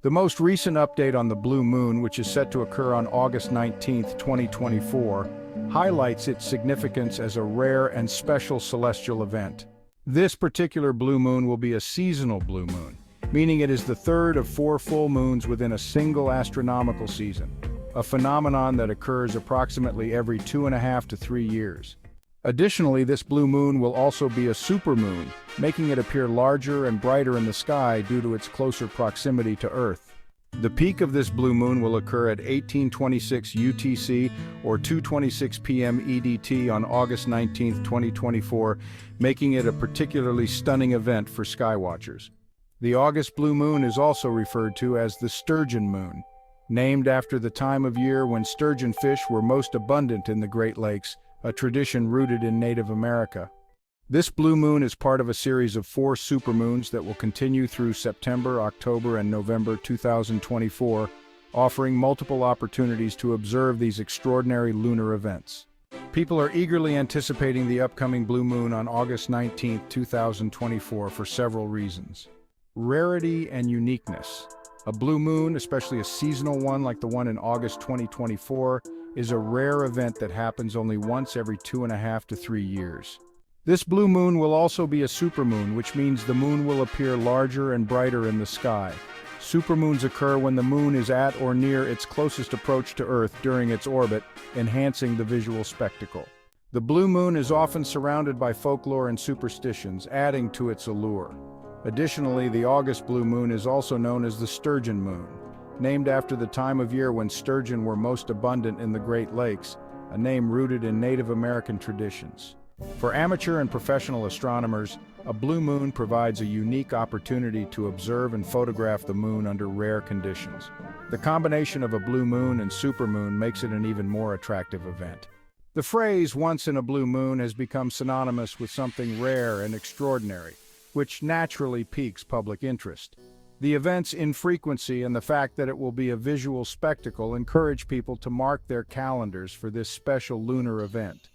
The most recent update on the blue moon, which is set to occur on August 19, 2024, highlights its significance as a rare and special celestial event. This particular blue moon will be a seasonal blue moon, meaning it is the third of 4 full moons within a single astronomical season, a phenomenon that occurs approximately every 2.5 to 3 years. Additionally, this blue moon will also be a supermoon, making it appear larger and brighter in the sky due to its closer proximity to Earth. The peak of this blue moon will occur at 1826 UTC or 2:26 p.m. EDT on August 19, 2024, making it a particularly stunning event for skywatchers. The August blue moon is also referred to as the sturgeon moon, named after the time of year when sturgeon fish were most abundant in the Great Lakes, a tradition rooted in Native America. This blue moon is part of a series of 4 supermoons that will continue through September, October, and November 2024, offering multiple opportunities to observe these extraordinary lunar events. People are eagerly anticipating the upcoming blue moon on August 19, 2024 for several reasons. Rarity and uniqueness. A blue moon, especially a seasonal one like the one in August 2024, is a rare event that happens only once every 2.5 to 3 years. This blue moon will also be a supermoon, which means the moon will appear larger and brighter in the sky. Supermoons occur when the moon is at or near its closest approach to Earth during its orbit, enhancing the visual spectacle. The blue moon is often surrounded by folklore and superstitions, adding to its allure. Additionally, the August blue moon is also known as the sturgeon moon, named after the time of year when sturgeon were most abundant in the Great Lakes, a name rooted in Native American traditions. For amateur and professional astronomers, a blue moon provides a unique opportunity to observe and photograph the moon under rare conditions. The combination of a blue moon and supermoon makes it an even more attractive event. The phrase "once in a blue moon" has become synonymous with something rare and extraordinary, which naturally piques public interest. The event's infrequency and the fact that it will be a visual spectacle encourage people to mark their calendars for this special lunar event.